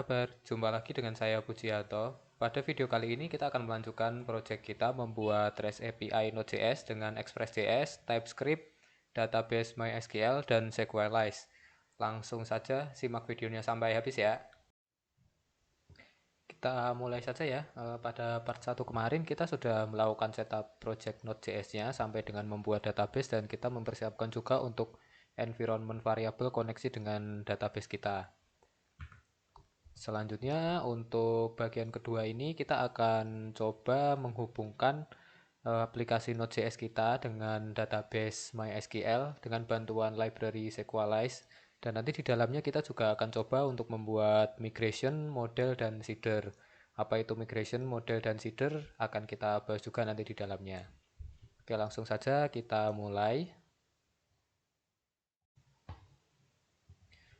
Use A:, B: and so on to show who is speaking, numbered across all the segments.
A: kabar? Jumpa lagi dengan saya Pujiato. Pada video kali ini kita akan melanjutkan proyek kita membuat REST API Node.js dengan Express.js, TypeScript, database MySQL, dan SQLite. Langsung saja simak videonya sampai habis ya. Kita mulai saja ya. Pada part 1 kemarin kita sudah melakukan setup project Node.js-nya sampai dengan membuat database dan kita mempersiapkan juga untuk environment variable koneksi dengan database kita. Selanjutnya untuk bagian kedua ini kita akan coba menghubungkan aplikasi Node.js kita dengan database MySQL dengan bantuan library SQLite, dan nanti di dalamnya kita juga akan coba untuk membuat migration, model, dan seeder. Apa itu migration, model, dan seeder akan kita bahas juga nanti di dalamnya. Oke, langsung saja kita mulai.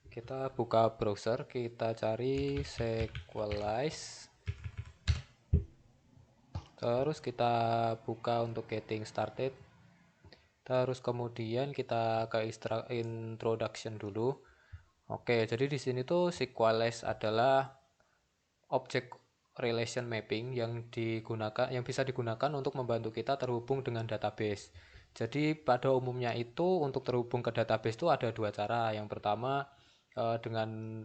A: Kita buka browser, kita cari SQLite. Terus kita buka untuk getting started. Terus kemudian kita ke introduction dulu. Oke, jadi di sini tuh SQLite adalah object relation mapping yang bisa digunakan untuk membantu kita terhubung dengan database. Jadi pada umumnya itu untuk terhubung ke database itu ada dua cara. Yang pertama dengan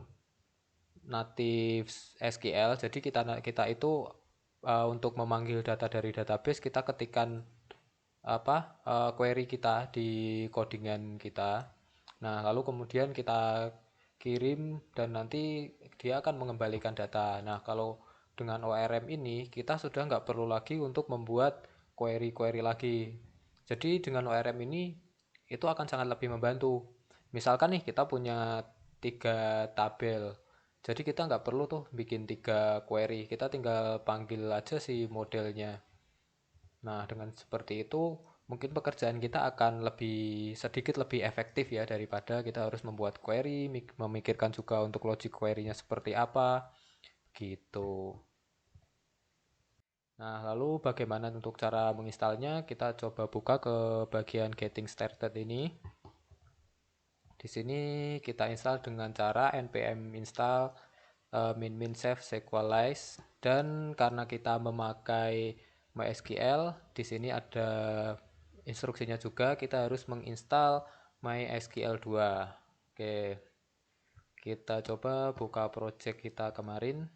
A: native SQL. Jadi kita itu untuk memanggil data dari database kita ketikkan query kita di codingan kita. Nah, lalu kemudian kita kirim dan nanti dia akan mengembalikan data. Nah, kalau dengan ORM ini kita sudah nggak perlu lagi untuk membuat query-query lagi. Jadi dengan ORM ini itu akan sangat lebih membantu. Misalkan nih kita punya 3 tabel. Jadi kita nggak perlu tuh bikin 3 query. Kita tinggal panggil aja si modelnya. Nah, dengan seperti itu mungkin pekerjaan kita akan sedikit lebih efektif ya daripada kita harus membuat query, memikirkan juga untuk logic query-nya seperti apa, gitu. Nah, lalu bagaimana untuk cara menginstalnya? Kita coba buka ke bagian getting started ini. Di sini kita install dengan cara npm install min save SQLite, dan karena kita memakai MySQL, di sini ada instruksinya juga kita harus menginstal MySQL 2. Oke, kita coba buka project kita kemarin.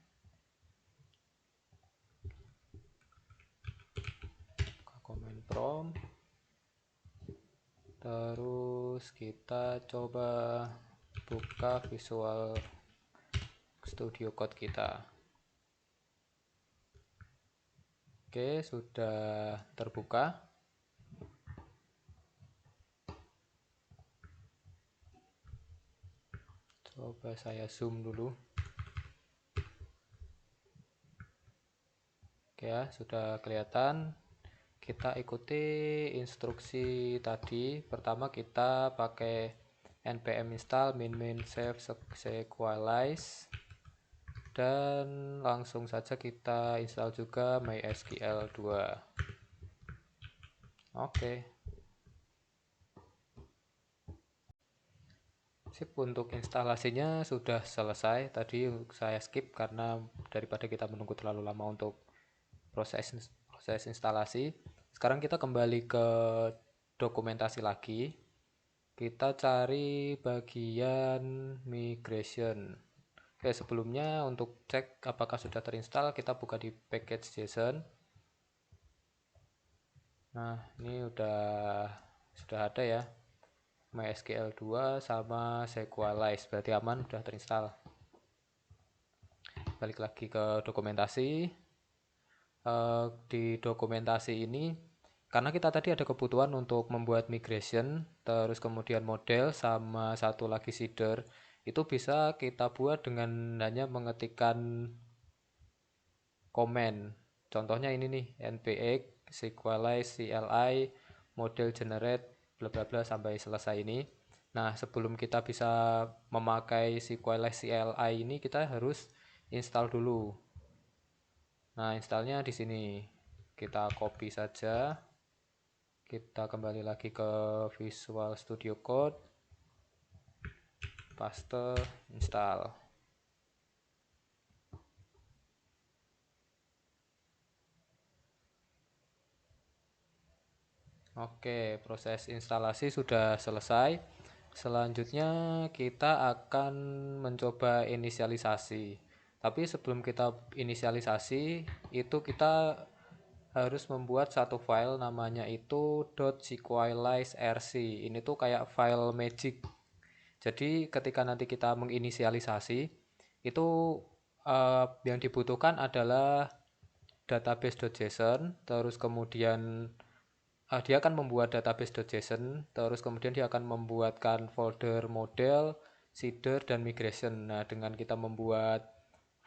A: Buka command prompt. Terus kita coba buka Visual Studio Code kita. Oke, sudah terbuka. Coba saya zoom dulu. Oke ya, sudah kelihatan. Kita ikuti instruksi tadi. Pertama kita pakai npm install min save SQLite, dan langsung saja kita install juga MySQL 2. Oke. Sip, untuk instalasinya sudah selesai. Tadi saya skip karena daripada kita menunggu terlalu lama untuk proses instalasi. Sekarang kita kembali ke dokumentasi lagi. Kita cari bagian migration. Oke, sebelumnya untuk cek apakah sudah terinstall, kita buka di package.json. Nah, ini sudah ada ya. MySQL 2 sama SQLite, berarti aman, sudah terinstall. Balik lagi ke dokumentasi. Di dokumentasi ini karena kita tadi ada kebutuhan untuk membuat migration, terus kemudian model sama satu lagi seeder, itu bisa kita buat dengan hanya mengetikkan comment. Contohnya ini nih, npx SQLite CLI model generate bla bla bla sampai selesai ini. Nah, sebelum kita bisa memakai SQLite CLI ini kita harus install dulu. Nah, installnya di sini. Kita copy saja. Kita kembali lagi ke Visual Studio Code. Paste, install. Oke, proses instalasi sudah selesai. Selanjutnya kita akan mencoba inisialisasi. Tapi sebelum kita inisialisasi, itu kita harus membuat satu file namanya itu .sequelize.rc. Ini tuh kayak file magic. Jadi ketika nanti kita menginisialisasi, itu yang dibutuhkan adalah database.json, terus kemudian dia akan membuat database.json, terus kemudian dia akan membuatkan folder model, seeder, dan migration. Nah, dengan kita membuat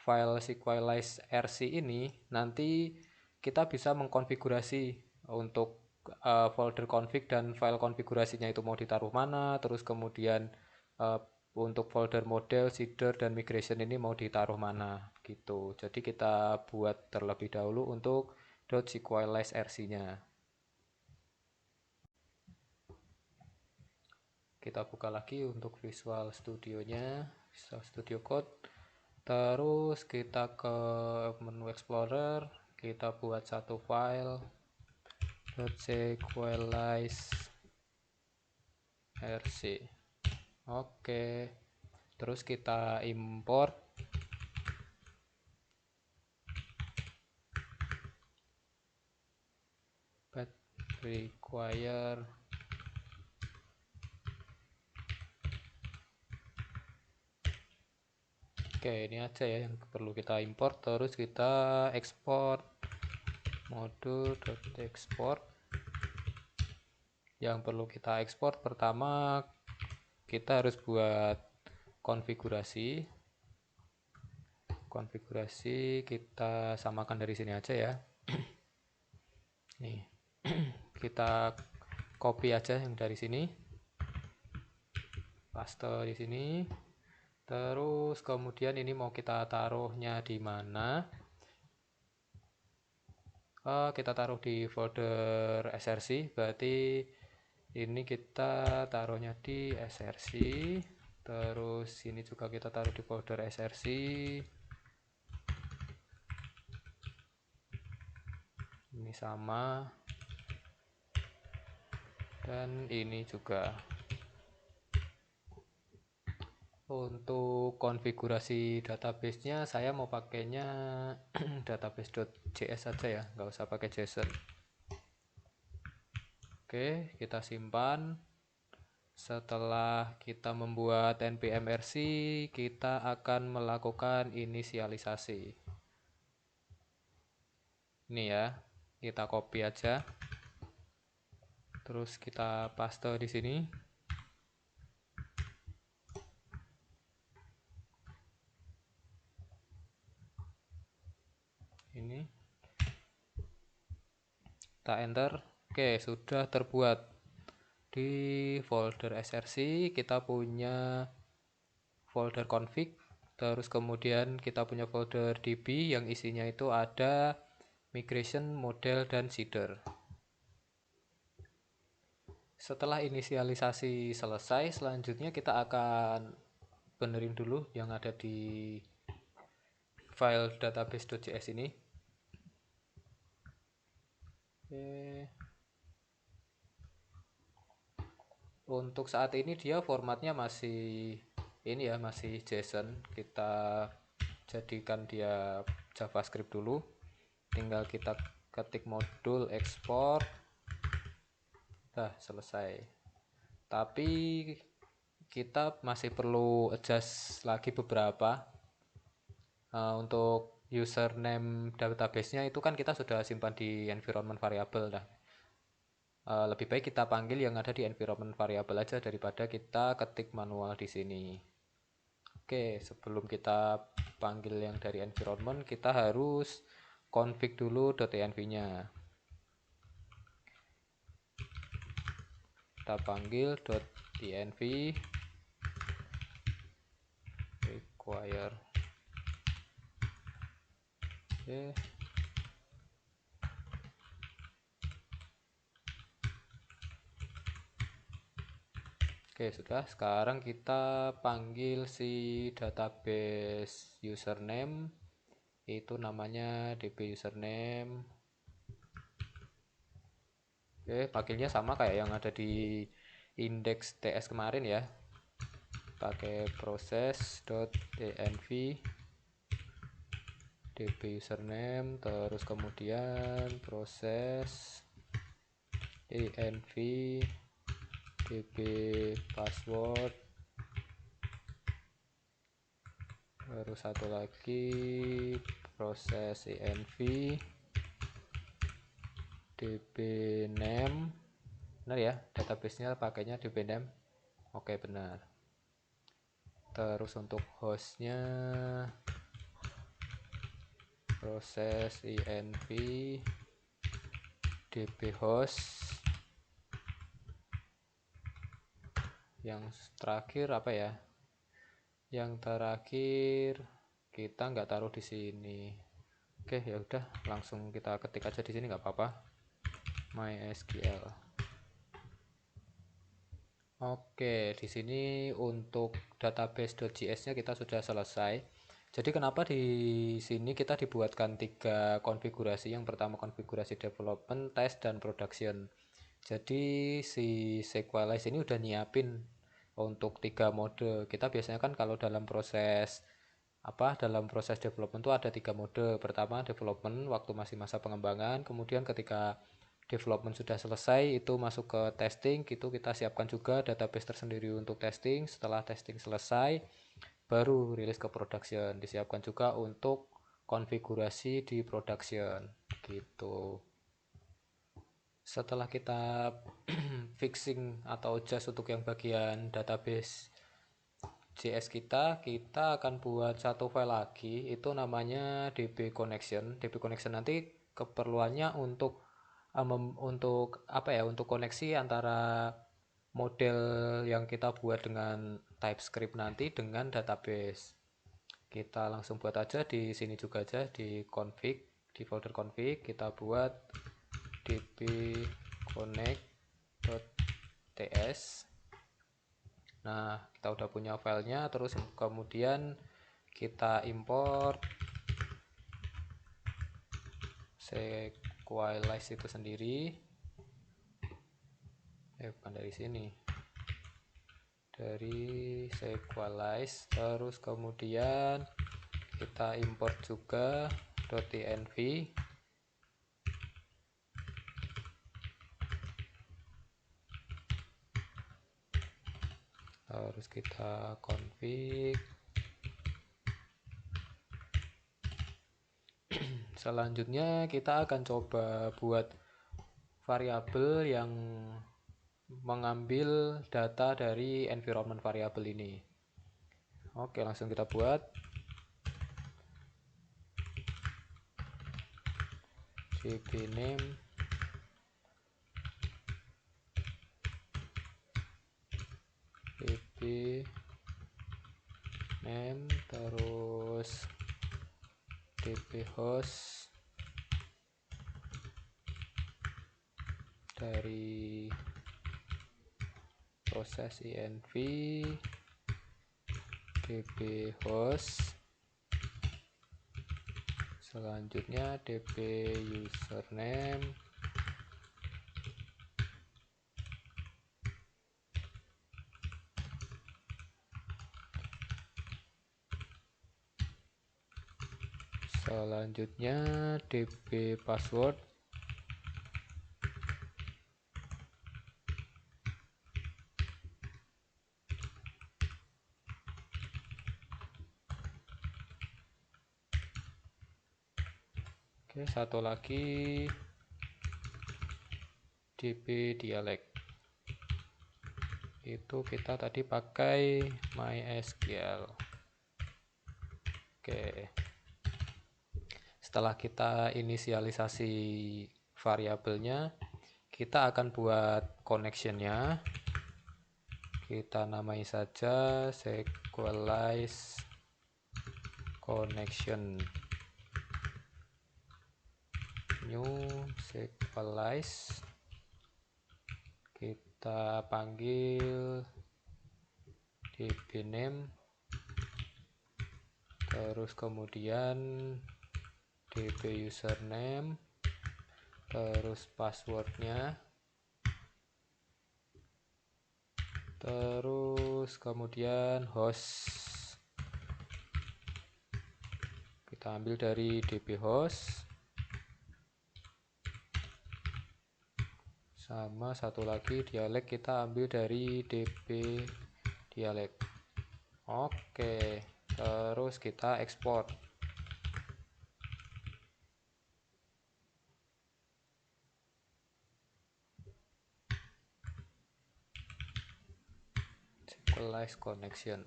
A: file sequelize rc ini, nanti kita bisa mengkonfigurasi untuk folder config dan file konfigurasinya itu mau ditaruh mana, terus kemudian uh, untuk folder model, seeder, dan migration ini mau ditaruh mana gitu. Jadi kita buat terlebih dahulu untuk .sequelize rc-nya. Kita buka lagi untuk Visual Studio-nya, Visual Studio Code. Terus kita ke menu Explorer, kita buat satu file .sequelize rc. Oke. Terus kita import but require. Oke, ini aja ya yang perlu kita import. Terus kita export modul.export. Yang perlu kita ekspor pertama, kita harus buat konfigurasi. Konfigurasi kita samakan dari sini aja ya. Nih, kita copy aja yang dari sini, paste di sini. Terus kemudian ini mau kita taruhnya di mana? Kita taruh di folder src, berarti ini kita taruhnya di src. Terus ini juga kita taruh di folder src. Ini sama, dan ini juga. Untuk konfigurasi database-nya saya mau pakainya database.js saja ya, nggak usah pakai JSON. Oke, kita simpan. Setelah kita membuat npm rc, kita akan melakukan inisialisasi. Ini ya, kita copy aja. Terus kita paste di sini. Ini. Kita enter. Oke, sudah terbuat. Di folder src kita punya folder config, terus kemudian kita punya folder db yang isinya itu ada migration, model, dan seeder. Setelah inisialisasi selesai, selanjutnya kita akan benerin dulu yang ada di file database.js ini. Oke. Untuk saat ini dia formatnya masih ini ya, masih JSON. Kita jadikan dia JavaScript dulu. Tinggal kita ketik modul export. Dah selesai. Tapi kita masih perlu adjust lagi beberapa. Untuk username database-nya itu kan kita sudah simpan di environment variable. Nah, lebih baik kita panggil yang ada di environment variable aja daripada kita ketik manual di sini. Oke, sebelum kita panggil yang dari environment, kita harus config dulu .env-nya. Kita panggil .env require. Oke. Oke, sudah. Sekarang kita panggil si database username. Itu namanya db username. Oke, pakainya sama kayak yang ada di index TS kemarin ya. Pakai proses.env db username, terus kemudian proses env db password, terus satu lagi proses env db name. Benar ya, database-nya pakainya db name. Oke, benar. Terus untuk hostnya proses env db host. Yang terakhir apa ya? Yang terakhir kita nggak taruh di sini. Oke, ya udah, langsung kita ketik aja di sini nggak apa-apa. MySQL. Oke, di sini untuk database.js-nya kita sudah selesai. Jadi kenapa di sini kita dibuatkan 3 konfigurasi? Yang pertama konfigurasi development, test, dan production. Jadi si Sequelize ini udah nyiapin untuk 3 mode. Kita biasanya kan kalau dalam proses development itu ada 3 mode. Pertama development waktu masih masa pengembangan, kemudian ketika development sudah selesai itu masuk ke testing, gitu kita siapkan juga database tersendiri untuk testing. Setelah testing selesai baru rilis ke production, disiapkan juga untuk konfigurasi di production gitu. Setelah kita fixing atau adjust untuk yang bagian database JS kita akan buat satu file lagi, itu namanya db connection. db connection nanti keperluannya untuk untuk koneksi antara model yang kita buat dengan TypeScript nanti dengan database. Kita langsung buat aja di sini juga aja di config, di folder config kita buat db connect.ts. Nah, kita udah punya filenya, terus kemudian kita import Sequelize itu sendiri. Bukan dari sini. Dari Sequelize, terus kemudian kita import juga .env. Terus kita config. Selanjutnya kita akan coba buat variabel yang mengambil data dari environment variable ini. Oke, langsung kita buat db name db name terus db host dari proses env db host, selanjutnya db username, selanjutnya db password, oke, satu lagi db dialect. Itu kita tadi pakai MySQL. Oke, setelah kita inisialisasi variabelnya, kita akan buat connectionnya. Kita namai saja Sequelize connection, new Sequelize. Kita panggil db name, terus kemudian db username, terus passwordnya terus kemudian host kita ambil dari db host, sama satu lagi dialek kita ambil dari db dialek. Oke, terus kita ekspor. Sequelize connection.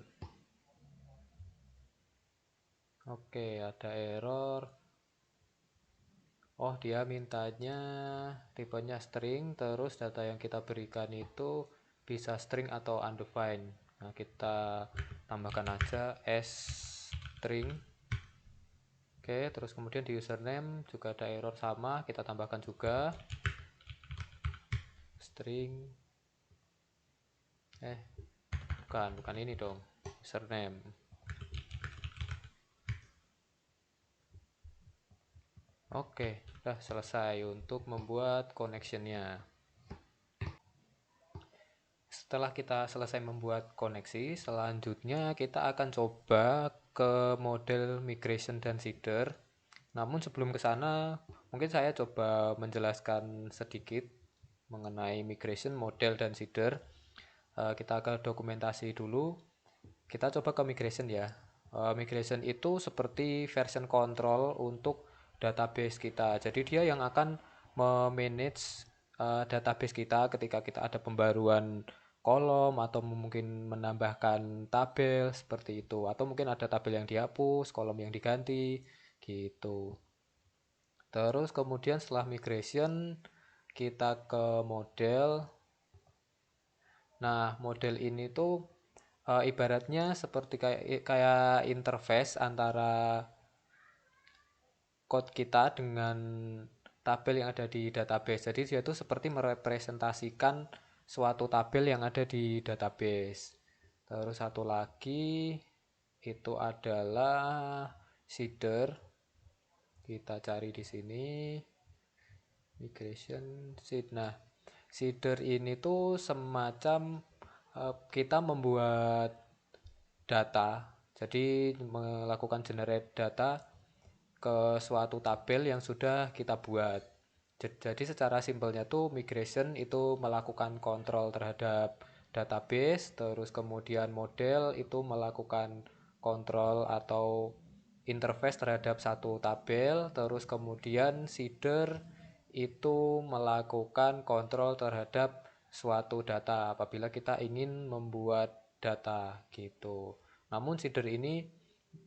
A: Oke, ada error. Oh, dia mintanya tipenya string, terus data yang kita berikan itu bisa string atau undefined. Nah, kita tambahkan aja string. Oke, terus kemudian di username juga ada error sama, kita tambahkan juga string. Bukan ini dong, username. Oke, udah selesai untuk membuat connectionnya. Setelah kita selesai membuat koneksi, selanjutnya kita akan coba ke model migration dan seeder. Namun sebelum ke sana, mungkin saya coba menjelaskan sedikit mengenai migration, model, dan seeder. Kita ke dokumentasi dulu. Kita coba ke migration ya. Migration itu seperti version control untuk database kita. Jadi dia yang akan memanage database kita ketika kita ada pembaruan kolom atau mungkin menambahkan tabel seperti itu, atau mungkin ada tabel yang dihapus, kolom yang diganti gitu. Terus kemudian setelah migration kita ke model. Nah, model ini tuh ibaratnya seperti kayak interface antara code kita dengan tabel yang ada di database. Jadi dia itu seperti merepresentasikan suatu tabel yang ada di database. Terus satu lagi itu adalah seeder. Kita cari di sini migration seed. Nah, seeder ini tuh semacam kita membuat data. Jadi melakukan generate data ke suatu tabel yang sudah kita buat. Jadi secara simpelnya tuh migration itu melakukan kontrol terhadap database, terus kemudian model itu melakukan kontrol atau interface terhadap satu tabel, terus kemudian seeder itu melakukan kontrol terhadap suatu data apabila kita ingin membuat data gitu. Namun seeder ini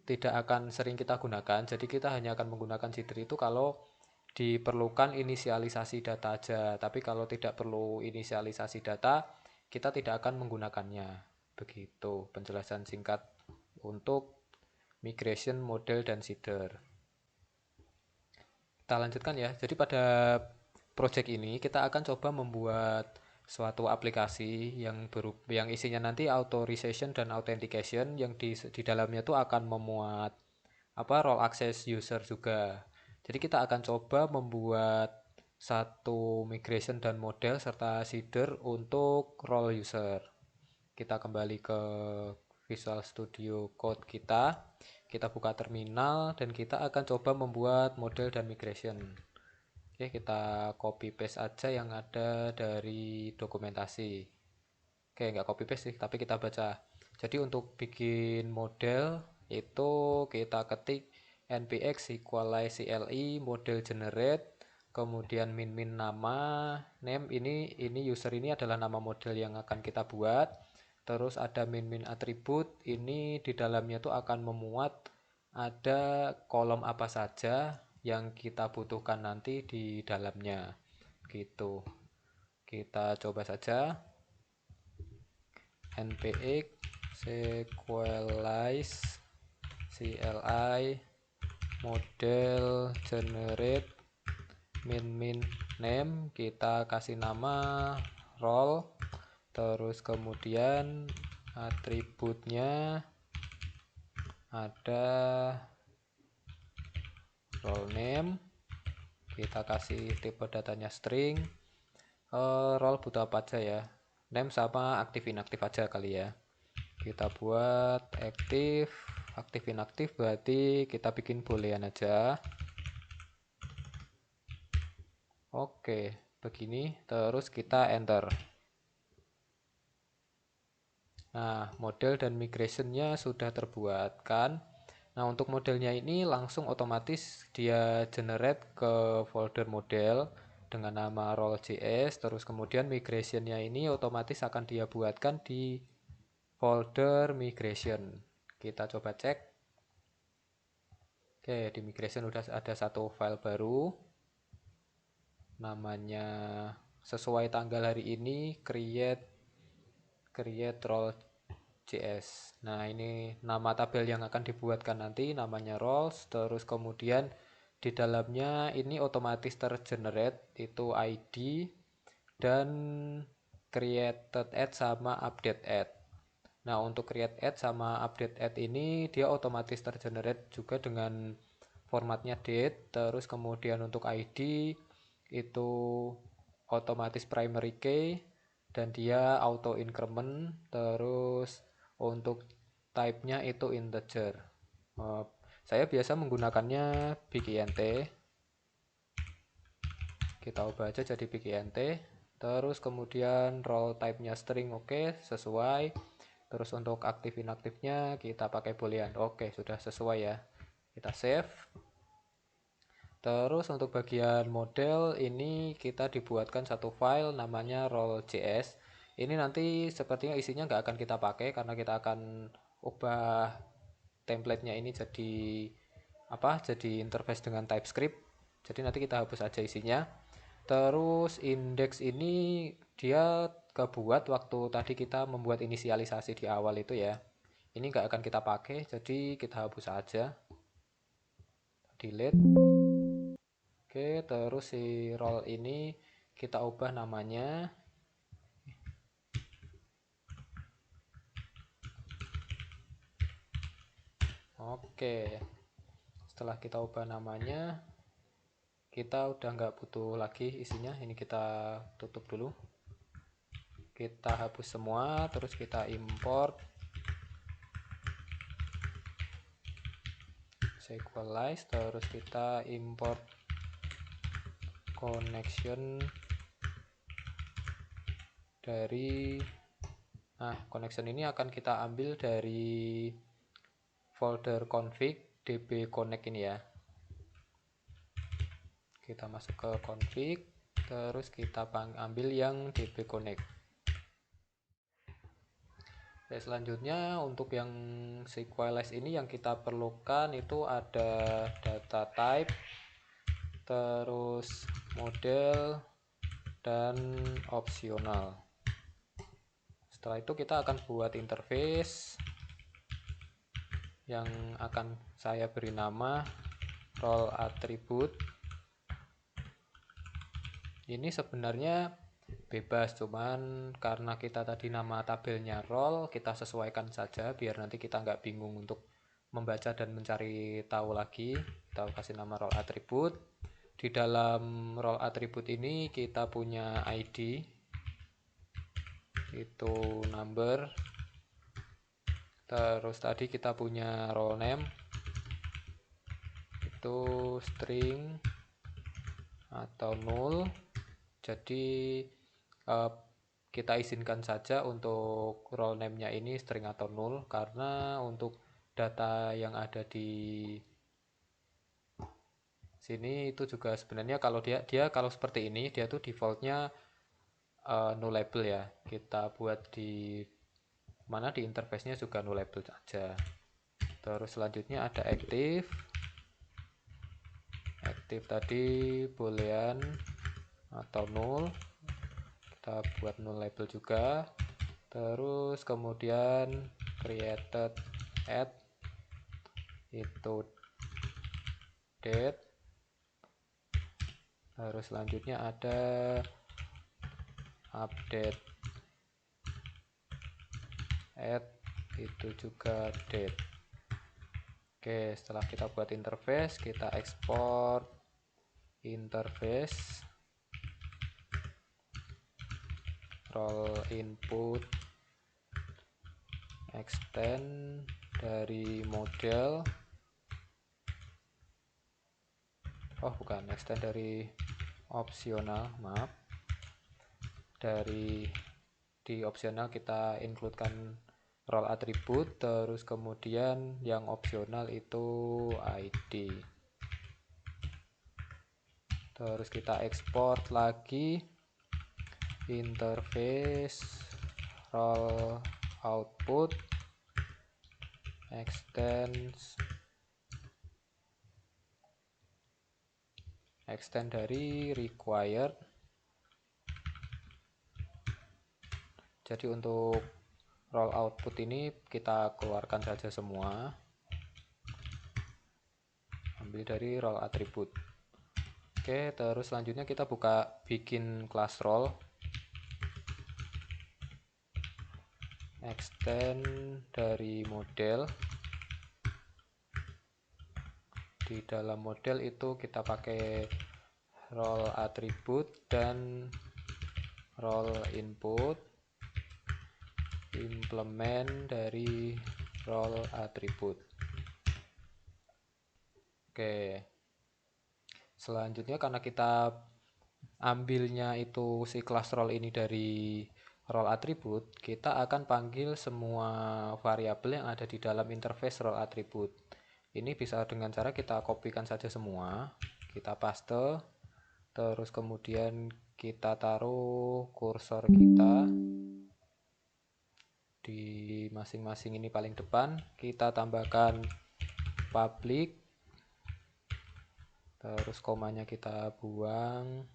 A: tidak akan sering kita gunakan, jadi kita hanya akan menggunakan seeder itu kalau diperlukan inisialisasi data aja. Tapi kalau tidak perlu inisialisasi data, kita tidak akan menggunakannya. Begitu penjelasan singkat untuk migration, model, dan seeder. Kita lanjutkan ya. Jadi pada project ini kita akan coba membuat suatu aplikasi yang isinya nanti authorization dan authentication, yang di dalamnya tuh akan memuat role access user juga. Jadi kita akan coba membuat satu migration dan model serta seeder untuk role user. Kita kembali ke Visual Studio Code kita buka terminal dan kita akan coba membuat model dan migration. Oke, kita copy paste aja yang ada dari dokumentasi. Oke, nggak copy paste sih, tapi kita baca. Jadi untuk bikin model itu kita ketik npx equalize cli model generate, kemudian min nama, name ini user ini adalah nama model yang akan kita buat. Terus ada min atribut, ini di dalamnya tuh akan memuat ada kolom apa saja yang kita butuhkan nanti di dalamnya gitu. Kita coba saja npx sequelize cli model generate min name, kita kasih nama role, terus kemudian atributnya ada role name, kita kasih tipe datanya string. Role butuh apa aja ya, name sama aktif inaktif aja kali ya. Kita buat aktif, aktif inaktif berarti kita bikin boolean aja. Oke, begini terus kita enter. Nah, model dan migrationnya sudah terbuat kan. Nah, untuk modelnya ini langsung otomatis dia generate ke folder model dengan nama role.js. Terus kemudian migrationnya ini otomatis akan dia buatkan di folder migration. Kita coba cek. Oke, di migration udah ada satu file baru. Namanya sesuai tanggal hari ini create role.js. Nah, ini nama tabel yang akan dibuatkan nanti namanya roles, terus kemudian di dalamnya ini otomatis tergenerate itu ID dan created add sama update add. Nah, untuk create add sama update add ini dia otomatis tergenerate juga dengan formatnya date, terus kemudian untuk ID itu otomatis primary key dan dia auto increment, terus untuk type-nya itu integer. Saya biasa menggunakannya big int. Kita ubah aja jadi big int. Terus kemudian role type-nya string, oke, sesuai. Terus untuk aktif inaktifnya kita pakai boolean. Oke, sudah sesuai ya. Kita save. Terus untuk bagian model ini kita dibuatkan satu file namanya role.js. Ini nanti sepertinya isinya nggak akan kita pakai karena kita akan ubah template-nya ini jadi apa? Jadi interface dengan TypeScript. Jadi nanti kita hapus aja isinya. Terus index ini dia kebuat waktu tadi kita membuat inisialisasi di awal itu ya. Ini nggak akan kita pakai, jadi kita hapus aja. Delete. Oke, terus si role ini kita ubah namanya. Oke, setelah kita ubah namanya, kita udah nggak butuh lagi isinya. Ini kita tutup dulu. Kita hapus semua, terus kita import sequelize, terus kita import connection dari connection ini akan kita ambil dari folder config db connect ini ya. Kita masuk ke config, terus kita ambil yang db connect. Oke, selanjutnya untuk yang sequelize ini yang kita perlukan itu ada data type, terus model, dan opsional. Setelah itu kita akan buat interface yang akan saya beri nama role attribute. Ini sebenarnya bebas, cuman karena kita tadi nama tabelnya role, kita sesuaikan saja biar nanti kita nggak bingung untuk membaca dan mencari tahu lagi. Kita kasih nama role attribute. Di dalam role attribute ini kita punya ID itu number, terus tadi kita punya role name itu string atau null. Jadi kita izinkan saja untuk role name-nya ini string atau null karena untuk data yang ada di sini itu juga sebenarnya kalau dia kalau seperti ini dia tuh defaultnya nullable ya. Kita buat di mana di interface-nya juga nullable aja. Terus selanjutnya ada active. Active tadi boolean atau null. Kita buat nullable juga. Terus kemudian created add itu date. Terus selanjutnya ada update add itu juga date. Oke, setelah kita buat interface, kita ekspor interface. role input extend dari model, bukan, extend dari opsional, maaf, dari di opsional kita includekan role attribute, terus kemudian yang opsional itu ID. Terus kita export lagi interface role output extend dari required. Jadi untuk role output ini kita keluarkan saja semua, ambil dari role attribute. Oke, terus selanjutnya kita bikin class role, extend dari model. Di dalam model itu kita pakai role attribute dan role input, implement dari role attribute. Oke, selanjutnya karena kita ambilnya itu si class role ini dari role attribute, kita akan panggil semua variabel yang ada di dalam interface role attribute. Ini bisa dengan cara kita kopikan saja semua, kita paste, terus kemudian kita taruh kursor kita di masing-masing ini paling depan, kita tambahkan public, terus komanya kita buang,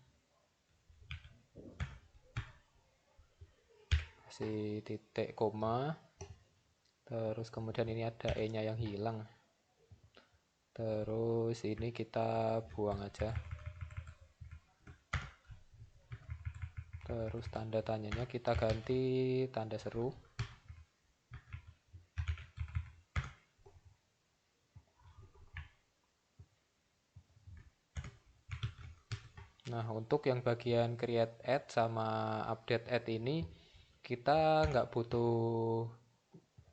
A: kasih titik koma, terus kemudian ini ada E nya yang hilang, terus ini kita buang aja, terus tanda tanyanya kita ganti tanda seru. Nah, untuk yang bagian create add sama update add ini kita nggak butuh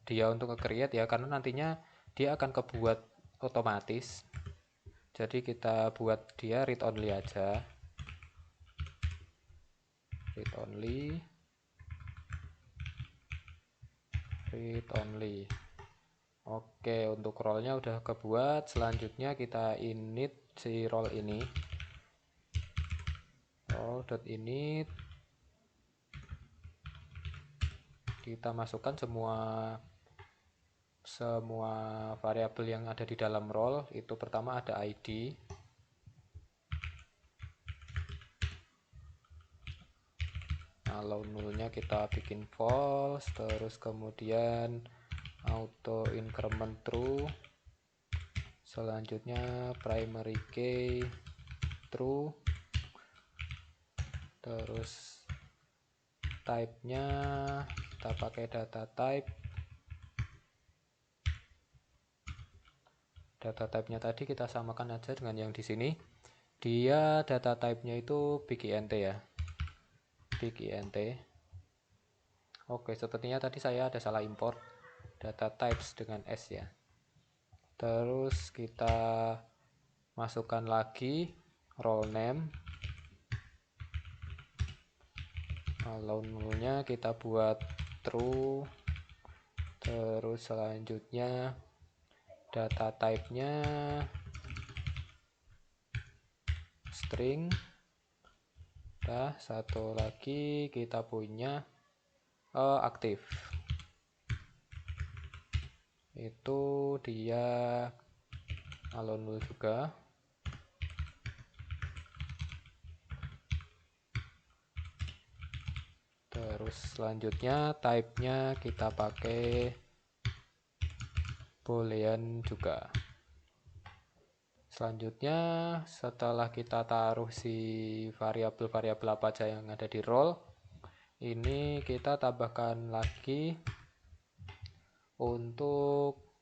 A: dia untuk nge-create ya, karena nantinya dia akan kebuat otomatis. Jadi kita buat dia read only aja, read only. Oke, untuk role-nya udah kebuat. Selanjutnya kita init si role ini, role.init, kita masukkan semua variabel yang ada di dalam role. Itu pertama ada ID, kalau nullnya kita bikin false, terus kemudian auto increment true, selanjutnya primary key true, terus type nya kita pakai data type nya tadi kita samakan aja dengan yang di sini, dia data type nya itu big int ya, big int. Oke, sepertinya tadi saya ada salah import data types dengan S ya. Terus kita masukkan lagi role name, kalau nullnya kita buat true, terus selanjutnya data type nya string. Nah, satu lagi kita punya aktif, itu dia kalau null juga. Terus selanjutnya type nya kita pakai boolean juga. Selanjutnya setelah kita taruh si variabel-variabel apa aja yang ada di role ini, kita tambahkan lagi untuk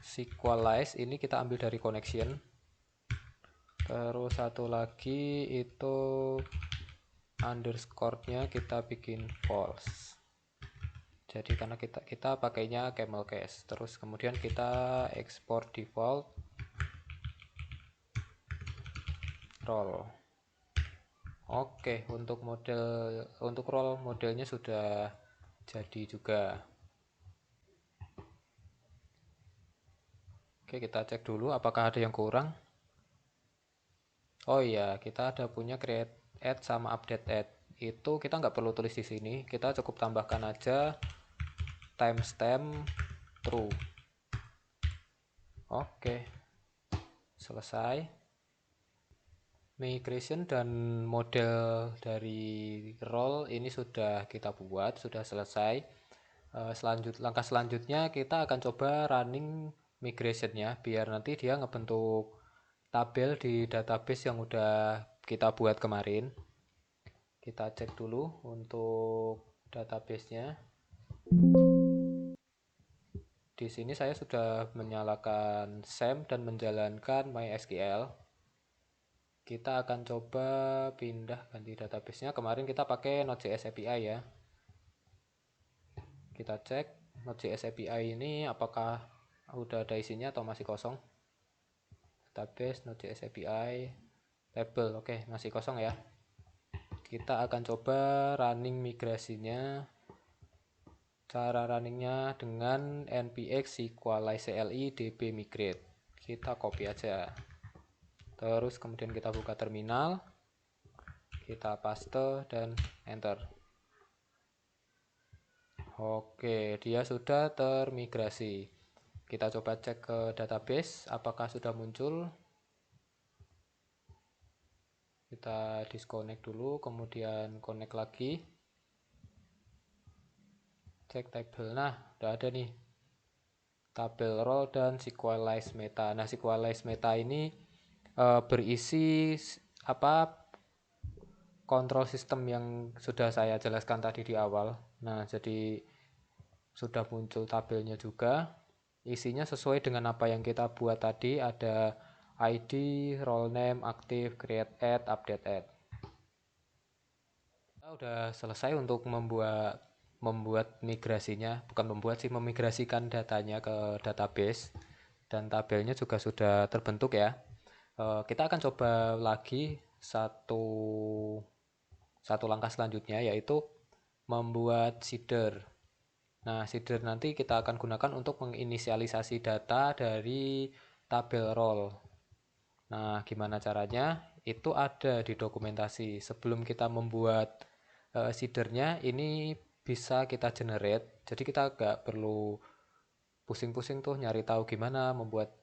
A: sequalize, ini kita ambil dari connection. Terus satu lagi itu underscore-nya kita bikin false. Jadi karena kita pakainya camel case, terus kemudian kita export default role. Oke, untuk role modelnya sudah jadi juga. Oke, kita cek dulu apakah ada yang kurang. Oh iya, kita ada punya create add sama update add. Itu kita nggak perlu tulis di sini, kita cukup tambahkan aja timestamp true. Oke, selesai. Migration dan model dari role ini sudah kita buat, sudah selesai. Langkah selanjutnya kita akan coba running migrationnya biar nanti dia ngebentuk tabel di database yang udah kita buat kemarin. Kita cek dulu untuk databasenya. Di sini saya sudah menyalakan SAM dan menjalankan MySQL. Kita akan coba pindah ganti databasenya. Kemarin kita pakai Node.js API ya. Kita cek Node.js API ini apakah udah ada isinya atau masih kosong. Database Node.js API label, oke, masih kosong ya. Kita akan coba running migrasinya. Cara runningnya dengan npx equalize cli db migrate. Kita copy aja. Terus kemudian kita buka terminal. Kita paste dan enter. Oke, dia sudah termigrasi. Kita coba cek ke database apakah sudah muncul. Kita disconnect dulu, kemudian connect lagi. Cek tabel. Nah, udah ada nih tabel role dan sequelize meta. Nah, sequelize meta ini berisi kontrol sistem yang sudah saya jelaskan tadi di awal. Nah, jadi sudah muncul tabelnya juga. Isinya sesuai dengan apa yang kita buat tadi, ada ID, role name, active, create add, update add. Kita udah selesai untuk membuat migrasinya, bukan membuat sih, memigrasikan datanya ke database, dan tabelnya juga sudah terbentuk ya. Kita akan coba lagi satu langkah selanjutnya, yaitu membuat seeder. Nah, seeder nanti kita akan gunakan untuk menginisialisasi data dari tabel role. Nah, gimana caranya? Itu ada di dokumentasi. Sebelum kita membuat seedernya, ini bisa kita generate. Jadi kita nggak perlu pusing-pusing tuh nyari tahu gimana membuat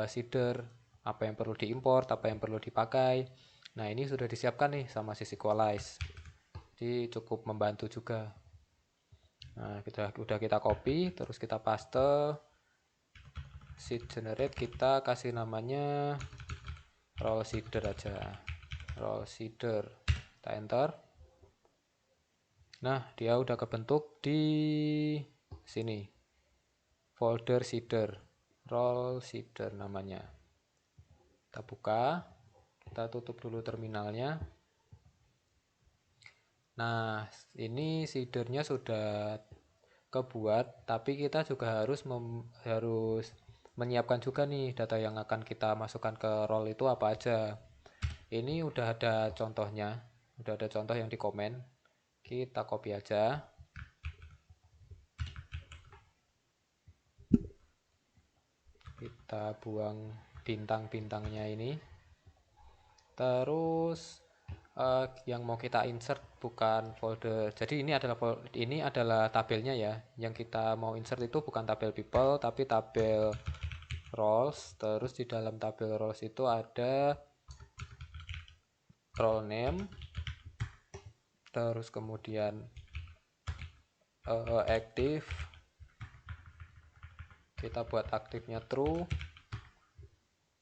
A: seeder, apa yang perlu diimport, apa yang perlu dipakai. Nah, ini sudah disiapkan nih sama si Sequelize. Jadi cukup membantu juga. Nah, udah kita copy, terus kita paste. Seed generate kita kasih namanya role seeder aja. Role seeder. Kita enter. Nah, dia udah kebentuk di sini. Folder seeder. Role seeder namanya. Kita buka. Kita tutup dulu terminalnya. Nah, ini seedernya sudah kebuat, tapi kita juga harus menyiapkan juga nih data yang akan kita masukkan ke role itu apa aja. Ini udah ada contohnya, udah ada contoh yang di komen. Kita copy aja. Kita buang bintang-bintangnya ini. Terus yang mau kita insert bukan folder. Jadi ini adalah tabelnya ya. Yang kita mau insert itu bukan tabel people tapi tabel roles. Terus di dalam tabel roles itu ada role name. Terus kemudian active. Kita buat aktifnya true.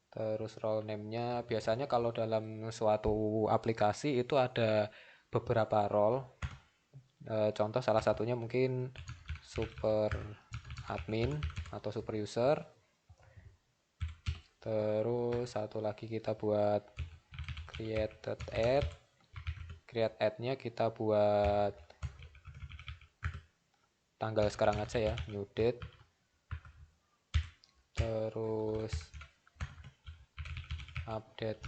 A: Terus role name-nya biasanya kalau dalam suatu aplikasi itu ada beberapa role. Contoh salah satunya mungkin super admin atau super user. Terus satu lagi kita buat created add. create add-nya kita buat tanggal sekarang aja ya, new date. Terus update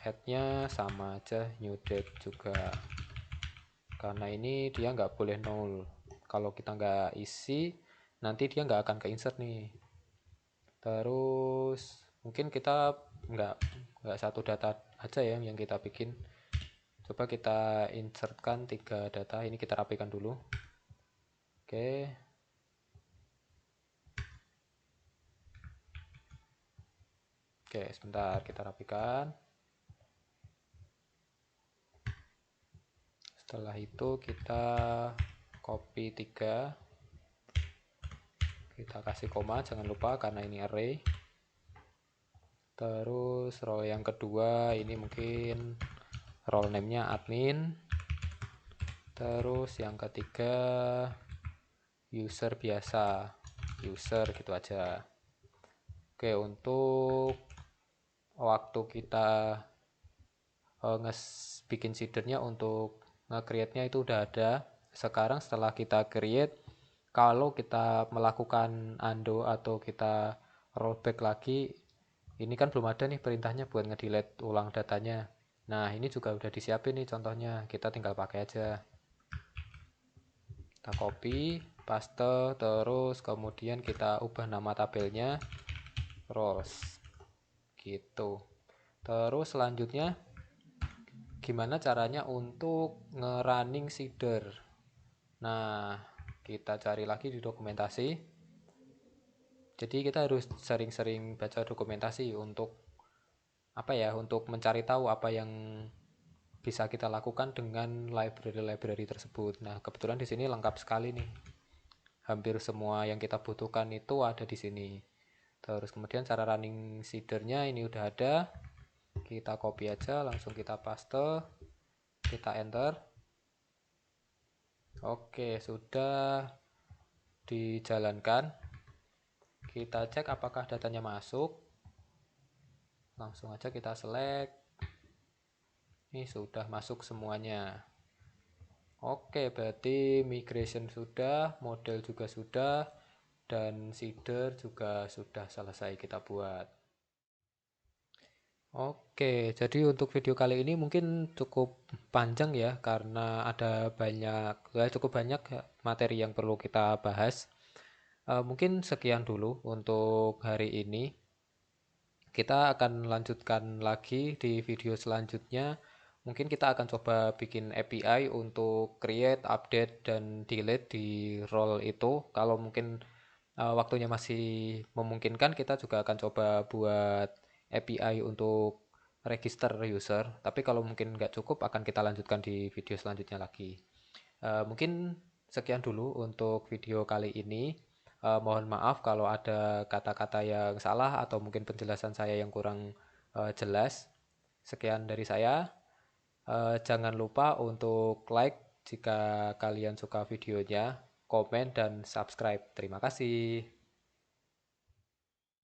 A: add-nya sama aja, new date juga, karena ini dia nggak boleh null. Kalau kita nggak isi nanti dia nggak akan ke insert nih. Terus mungkin kita nggak satu data aja ya yang kita bikin. Coba kita insertkan 3 data. Ini kita rapikan dulu. Oke. Oke, sebentar kita rapikan. Setelah itu kita copy 3. Kita kasih koma, jangan lupa karena ini array. Terus role yang kedua ini mungkin role name-nya admin. Terus yang ketiga user biasa, user gitu aja. Oke, untuk waktu kita bikin seedernya untuk nge-create-nya itu udah ada. Sekarang setelah kita create, kalau kita melakukan undo atau kita rollback lagi, ini kan belum ada nih perintahnya buat nge-delete ulang datanya. Nah, ini juga udah disiapin nih contohnya, kita tinggal pakai aja. Kita copy, paste, terus kemudian kita ubah nama tabelnya rows gitu. Terus selanjutnya gimana caranya untuk nge-running seeder. Nah, kita cari lagi di dokumentasi. Jadi kita harus sering-sering baca dokumentasi untuk apa ya, untuk mencari tahu apa yang bisa kita lakukan dengan library-library tersebut. Nah, kebetulan di sini lengkap sekali nih. Hampir semua yang kita butuhkan itu ada di sini. Terus kemudian cara running seedernya ini udah ada. Kita copy aja, langsung kita paste, kita enter. Oke, sudah dijalankan. Kita cek apakah datanya masuk. Langsung aja kita select. Ini sudah masuk semuanya. Oke, berarti migration sudah, model juga sudah, dan seeder juga sudah selesai kita buat. Oke, jadi untuk video kali ini mungkin cukup panjang ya, karena ada cukup banyak materi yang perlu kita bahas. Mungkin sekian dulu untuk hari ini. Kita akan lanjutkan lagi di video selanjutnya. Mungkin kita akan coba bikin API untuk create, update, dan delete di role itu. Kalau mungkin waktunya masih memungkinkan, kita juga akan coba buat API untuk register user. Tapi kalau mungkin nggak cukup, akan kita lanjutkan di video selanjutnya lagi. Mungkin sekian dulu untuk video kali ini. Mohon maaf kalau ada kata-kata yang salah atau mungkin penjelasan saya yang kurang jelas. Sekian dari saya. Jangan lupa untuk like jika kalian suka videonya, komen, dan subscribe. Terima kasih.